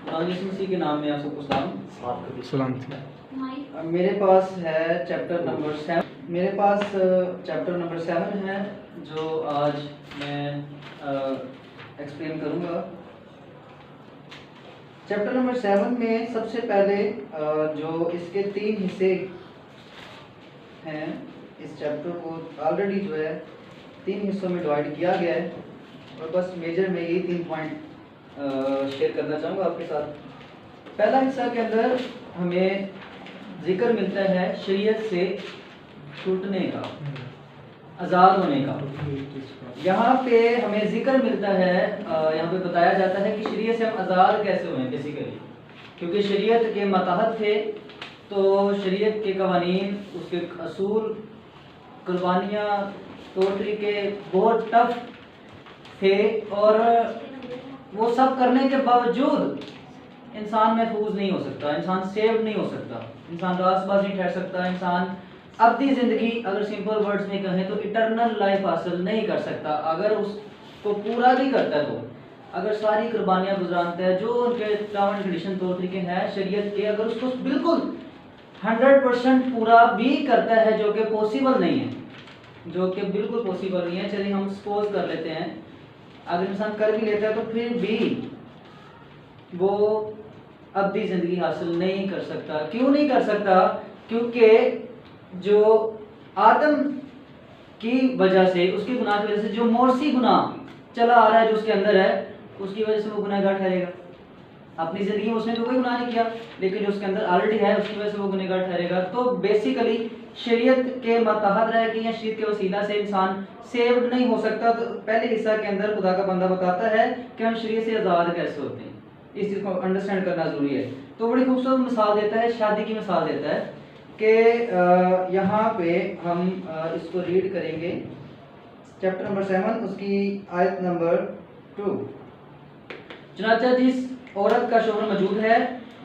یسوع مسیح کے نام میں آپ سب کو سلام تھی۔ میرے پاس ہے چیپٹر نمبر 7، میرے پاس چیپٹر نمبر 7 ہے جو آج میں ایکسپلین کروں گا۔ چیپٹر نمبر 7 میں سب سے پہلے جو اس کے 3 حصے ہیں، اس چیپٹر کو آلریڈی جو ہے 3 حصوں میں ڈیوائڈ کیا گیا ہے، اور بس میجر میں یہی 3 پوائنٹ شیئر کرنا چاہوں گا آپ کے ساتھ۔ پہلا حصہ کے اندر ہمیں ذکر ملتا ہے شریعت سے چھوٹنے کا، آزاد ہونے کا۔ یہاں پہ ہمیں ذکر ملتا ہے، یہاں پہ بتایا جاتا ہے کہ شریعت سے ہم آزاد کیسے ہوئے بیسیکلی، کیونکہ شریعت کے ماتحت تھے تو شریعت کے قوانین، اس کے اصول، قربانیاں، طور طریقے بہت ٹف تھے، اور وہ سب کرنے کے باوجود انسان محفوظ نہیں ہو سکتا، انسان سیو نہیں ہو سکتا، انسان راست باز نہیں ٹھہر سکتا، انسان ابدی زندگی، اگر سمپل ورڈز میں کہیں تو اٹرنل لائف حاصل نہیں کر سکتا اگر اس کو پورا بھی کرتا ہے۔ تو اگر ساری قربانیاں گزارتا ہے، جو ان کے ٹرم اینڈ کنڈیشن طور طریقے ہیں شریعت کے، اگر اس کو بالکل 100% پورا بھی کرتا ہے، جو کہ پاسبل نہیں ہے، جو کہ بالکل پاسبل نہیں ہے، چلیے ہم سپوز کر لیتے ہیں اگر انسان کر بھی لیتا ہے تو پھر بھی وہ ابدی زندگی حاصل نہیں کر سکتا۔ کیوں نہیں کر سکتا؟ کیونکہ جو آدم کی وجہ سے، اس کے گناہ کی وجہ سے جو موروثی گناہ چلا آ رہا ہے، جو اس کے اندر ہے، اس کی وجہ سے وہ گنہگار ٹھہرے گا۔ اپنی زندگی میں اس نے تو کوئی گناہ نہیں کیا، لیکن جو اس کے اندر آلریڈی ہے، اس کی وجہ سے وہ گنہگار ٹھہرے گا۔ تو بیسیکلی شریعت کے ماتحت رہ کے یا شریعت کے وسیلہ سے انسان سیوڈ نہیں ہو سکتا۔ تو پہلے حصہ کے اندر خدا کا بندہ بتاتا ہے کہ ہم شریعت سے آزاد کیسے ہوتے ہیں، اس چیز کو انڈرسٹینڈ کرنا ضروری ہے۔ تو بڑی خوبصورت مثال دیتا ہے، شادی کی مثال دیتا ہے کہ یہاں پہ ہم اس کو ریڈ کریں گے، چیپٹر نمبر 7 اس کی آیت نمبر 2۔ چنانچہ جس عورت کا شوہر موجود ہے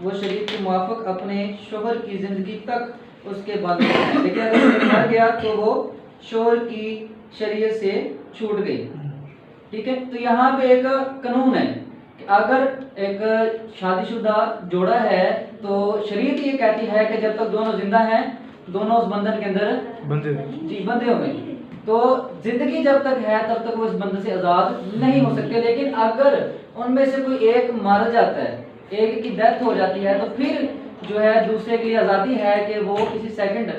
وہ شریعت کے موافق اپنے شوہر کی زندگی تک اس کے بعد ہے، لیکن اگر وہ مر گیا تو وہ شوہر کی شریعت سے چھوٹ گئی۔ ٹھیک ہے، تو یہاں پہ ایک قانون ہے کہ اگر ایک شادی شدہ جوڑا ہے تو شریعت یہ کہتی ہے کہ جب تک دونوں زندہ ہیں، دونوں اس بندھن کے اندر بندھے ہو گئے، تو زندگی جب تک ہے تب تک وہ اس بندھن سے آزاد نہیں ہو سکتے۔ لیکن اگر ان میں سے کوئی ایک مر جاتا ہے، ایک کی ڈیتھ ہو جاتی ہے، تو پھر جو ہے دوسرے کے لیے آزادی ہے کہ وہ کسی سیکنڈ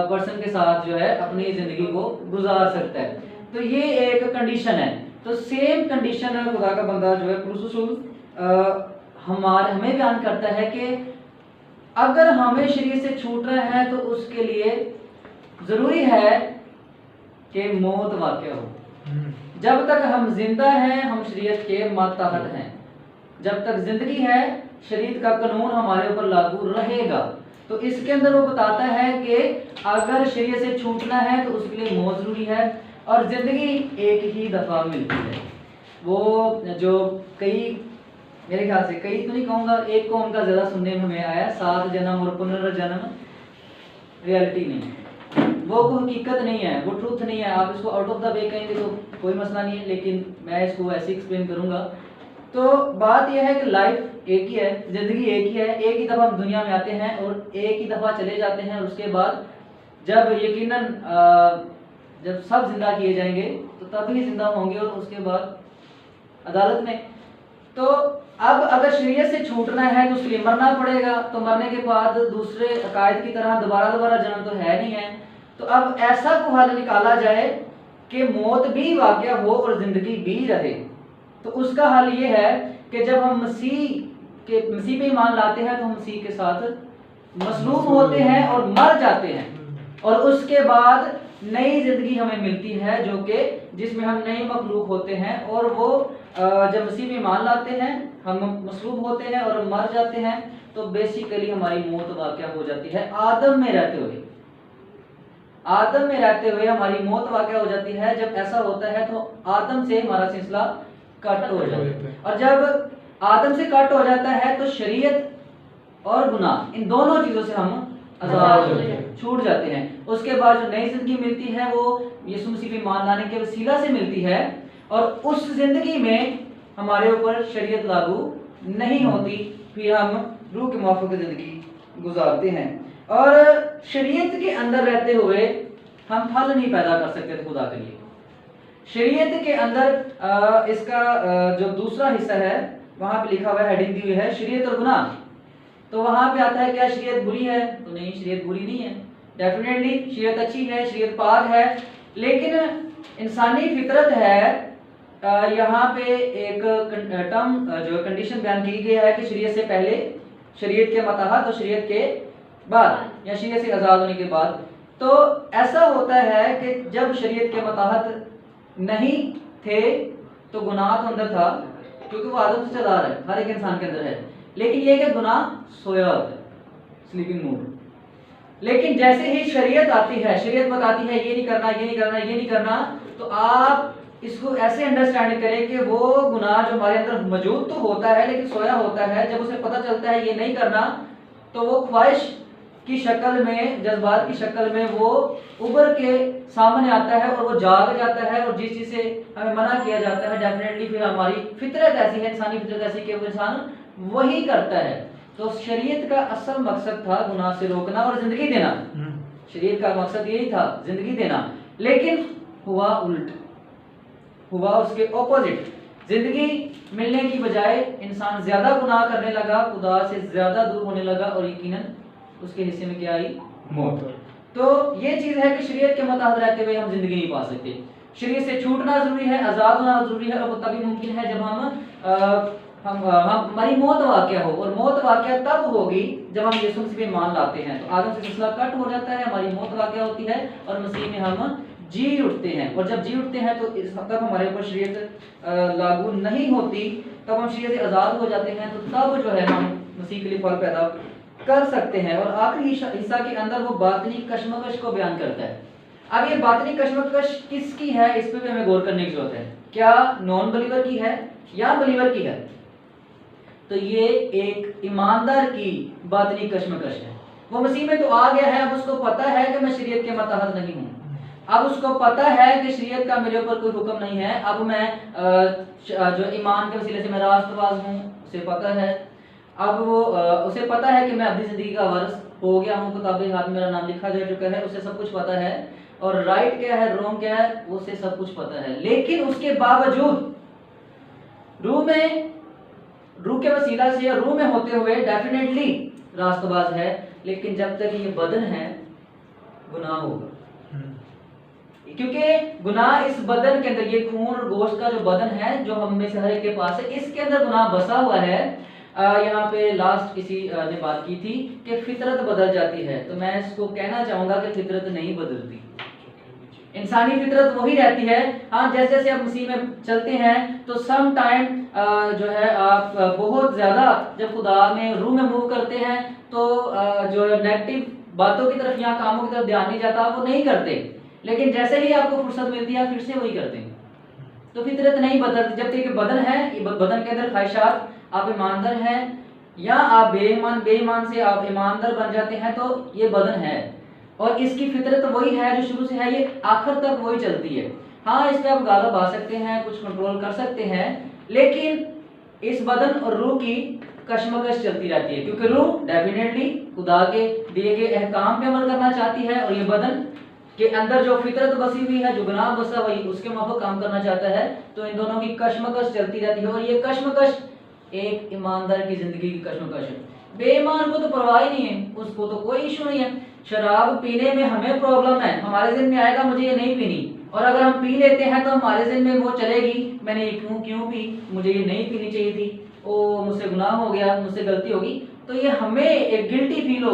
پرسن کے ساتھ جو ہے اپنی زندگی کو گزار سکتا ہے۔ تو یہ ایک کنڈیشن ہے۔ تو سیم کنڈیشن خدا کا بندہ جو ہے پولس رسول ہمیں بیان کرتا ہے کہ اگر ہمیں شریعت سے چھوٹنا ہے تو اس کے لیے ضروری ہے کہ موت واقع ہو۔ جب تک ہم زندہ ہیں ہم شریعت کے ماتحت ہیں، جب تک زندگی ہے شریعت کا قانون ہمارے اوپر لاگو رہے گا۔ تو اس کے اندر وہ بتاتا ہے کہ اگر شریعت سے چھوٹنا ہے تو اس کے لیے موت ضروری ہے، اور زندگی ایک ہی دفعہ ملتی ہے۔ وہ جو کئی، میرے خیال سے کئی تو نہیں کہوں گا، ایک قوم کا زیادہ سننے میں ہمیں آیا 7 جنم اور پنرجنم ریالٹی نہیں ہے، وہ کوئی حقیقت نہیں ہے، وہ ٹروتھ نہیں ہے۔ آپ اس کو آؤٹ آف دا وے کہیں گے تو کوئی مسئلہ نہیں ہے، لیکن میں اس کو ایسے ایکسپلین کروں گا۔ تو بات یہ ہے کہ لائف ایک ہی ہے، زندگی ایک ہی ہے، ایک ہی دفعہ ہم دنیا میں آتے ہیں اور ایک ہی دفعہ چلے جاتے ہیں، اور اس کے بعد جب یقیناً جب سب زندہ کیے جائیں گے تو تبھی زندہ ہوں گے، اور اس کے بعد عدالت میں۔ تو اب اگر شریعت سے چھوٹنا ہے تو اس کے لیے مرنا پڑے گا، تو مرنے کے بعد دوسرے عقائد کی طرح دوبارہ جنم تو ہے نہیں ہے۔ تو اب ایسا کو حل نکالا جائے کہ موت بھی واقع ہو اور زندگی بھی رہے۔ تو اس کا حل یہ ہے کہ جب ہم مسیح پہ ایمان لاتے ہیں تو ہم مسیح کے ساتھ مصلوب ہوتے ہیں اور مر جاتے ہیں، اور اس کے بعد نئی زندگی ہمیں ملتی ہے جو کہ جس میں ہم نئے مخلوق ہوتے ہیں۔ اور وہ جب مسیح میں ایمان لاتے ہیں ہم مصلوب ہوتے ہیں اور مر جاتے ہیں، تو بیسیکلی ہماری موت واقع ہو جاتی ہے۔ آدم میں رہتے ہوئے ہماری موت واقع ہو جاتی ہے۔ جب ایسا ہوتا ہے تو آدم سے ہمارا سلسلہ کٹ ہو جاتا ہے، اور جب آدم سے کٹ ہو جاتا ہے تو شریعت اور گناہ، ان دونوں چیزوں سے ہم آزاد چھوٹ جاتے ہیں۔ اس کے بعد جو نئی زندگی ملتی ہے وہ یسوع مسیح پہ ایمان لانے کے وسیلہ سے ملتی ہے، اور اس زندگی میں ہمارے اوپر شریعت لاگو نہیں ہوتی پھر ہم روح کے موافق زندگی گزارتے ہیں. اور شریعت کے اندر رہتے ہوئے ہم پھل نہیں پیدا کر سکتے خدا کے لیے. شریعت کے اندر اس کا جو دوسرا حصہ ہے وہاں پہ لکھا ہوا ہے, ہیڈنگ دی ہوئی ہے شریعت اور گناہ. تو وہاں پہ آتا ہے کیا شریعت بری ہے؟ تو نہیں, شریعت بری نہیں ہے. ڈیفینیٹلی شریعت اچھی ہے, شریعت پاک ہے, لیکن انسانی فطرت ہے. یہاں پہ ایک ٹرم جو کنڈیشن بیان کی گئی ہے کہ شریعت سے پہلے, شریعت کے متحد اور شریعت کے بعد یا شریعت سے آزاد ہونے کے بعد. تو ایسا ہوتا ہے کہ جب شریعت کے متحد نہیں تھے تو گناہ تو اندر تھا, کیونکہ وہ عادت سے چلا رہا ہے, ہر ایک انسان کے اندر ہے. لیکن یہ کہ گناہ سویا ہوتا ہے, سلیپنگ موڈ. لیکن جیسے ہی شریعت آتی ہے, شریعت بتاتی ہے یہ نہیں کرنا, یہ نہیں کرنا, یہ نہیں کرنا, تو آپ اس کو ایسے انڈرسٹینڈ کریں کہ وہ گناہ جو ہمارے اندر موجود تو ہوتا ہے لیکن سویا ہوتا ہے. جب اسے پتہ چلتا ہے یہ نہیں کرنا تو وہ خواہش کی شکل میں, جذبات کی شکل میں وہ ابھر کے سامنے آتا ہے اور وہ جاگ جاتا ہے. اور جس چیز سے ہمیں منع کیا جاتا ہے ڈیفینیٹلی پھر ہماری فطرت ایسی ہے, انسانی فطرت ایسی کہ وہ انسان وہی کرتا ہے. تو شریعت کا اصل مقصد تھا گناہ سے روکنا اور زندگی دینا. شریعت کا مقصد یہی تھا, زندگی دینا. لیکن ہوا الٹ, ہوا اس کے اپوزٹ. زندگی ملنے کی بجائے انسان زیادہ گناہ کرنے لگا, خدا سے زیادہ دور ہونے لگا, اور یقیناً اس کے حصے میں کیا آئی؟ موت. تو یہ چیز ہے کہ شریعت کے متحد رہتے ہوئے ہم زندگی نہیں پا سکتے. شریعت سے چھوٹنا ضروری ہے, آزاد ہونا ضروری ہے, اور وہ تبھی ممکن ہے جب ہماری موت واقع ہو. اور موت واقع تب ہوگی جب ہم یسوع مسیح پہ ایمان لاتے ہیں. تو آدم سے سلسلہ کٹ ہو جاتا ہے, ہماری موت واقع ہوتی ہے, اور مسیح میں ہم جی اٹھتے ہیں. اور جب جی اٹھتے ہیں تو اس وقت ہمارے اوپر شریعت لاگو نہیں ہوتی, تب ہم شریعت سے آزاد ہو جاتے ہیں. تو تب جو ہے ہم مسیح کے لیے پھل پیدا کر سکتے ہیں. اور آخری حصہ کے اندر وہ باطنی کشمکش کو بیان کرتا ہے. اب یہ باطنی کشمکش کس کی ہے, اس پہ بھی ہمیں غور کرنے کی ضرورت ہے. کیا نان بلیور کی ہے یا بلیور کی ہے؟ تو یہ ایک ایماندار کی باطنی کشمکش ہے. وہ مسیح میں تو آ گیا ہے, اب اس کو پتا ہے کہ میں شریعت کے متحد نہیں ہوں, اب اس کو پتا ہے کہ شریعت کا میرے اوپر کوئی حکم نہیں ہے, اب میں جو ایمان کے وسیلے سے میں راست باز ہوں, اسے پتا ہے. اب وہ اسے پتا ہے کہ میں اپنی زندگی کا وارث ہو گیا ہوں, کتاب ہاتھ میں میرا نام لکھا جا چکا ہے, اسے سب کچھ پتا ہے. اور رائٹ کیا ہے, رونگ کیا ہے, اسے سب کچھ پتا ہے. لیکن اس کے باوجود روح کے وسیلہ سے یا روح میں ہوتے ہوئے ڈیفینیٹلی راست باز ہے. لیکن جب تک یہ بدن ہے گناہ ہوگا, کیونکہ گناہ اس بدن کے اندر, یہ خون اور گوشت کا جو بدن ہے جو ہم میں سے ہر ایک کے پاس ہے, اس کے اندر گناہ بسا ہوا ہے. یہاں پہ لاسٹ کسی نے بات کی تھی کہ فطرت بدل جاتی ہے, تو میں اس کو کہنا چاہوں گا کہ فطرت نہیں بدلتی, انسانی فطرت وہی رہتی ہے. ہاں جیسے جیسے آپ مسیح میں چلتے ہیں تو سم ٹائم جو ہے آپ بہت زیادہ جب خدا میں روح میں موو کرتے ہیں تو جو نیگیٹو باتوں کی طرف یا کاموں کی طرف دھیان نہیں جاتا, وہ نہیں کرتے. لیکن جیسے ہی آپ کو فرصت ملتی ہے پھر سے وہی کرتے ہیں. تو فطرت نہیں بدلتی. جب تک کہ بدن ہے, بدن کے اندر خواہشات, آپ ایماندار ہیں یا آپ بے ایمان سے آپ ایماندار بن جاتے ہیں, تو یہ بدن ہے اور اس کی فطرت وہی ہے جو شروع سے ہے, یہ آخر تک وہی چلتی ہے. ہاں اس پہ آپ غالب آ سکتے ہیں, کچھ کنٹرول کر سکتے ہیں, لیکن اس بدن اور روح کی کشمکش چلتی رہتی ہے, کیونکہ روح ڈیفینیٹلی خدا کے دیے گئے احکام پہ عمل کرنا چاہتی ہے, اور یہ بدن کے اندر جو فطرت بسی ہوئی ہے, جو گناہ بسا ہوئی, اس کے موافق کام کرنا چاہتا ہے. تو ان دونوں کی کشمکش چلتی رہتی ہے, اور یہ کشمکش ایک ایماندار کی زندگی کی کشمکش ہے. بے ایمان کو تو پرواہ ہی نہیں ہے, اس کو تو کوئی ایشو نہیں ہے. شراب پینے میں ہمیں پرابلم ہے, ہمارے ذہن میں آئے گا مجھے یہ نہیں پینی, اور اگر ہم پی لیتے ہیں تو ہمارے ذہن میں وہ چلے گی میں نے یہ کیوں پی, مجھے یہ نہیں پینی چاہیے تھی, او مجھ سے گناہ ہو گیا, مجھ سے غلطی ہوگی. تو یہ ہمیں ایک گلٹی فیل ہو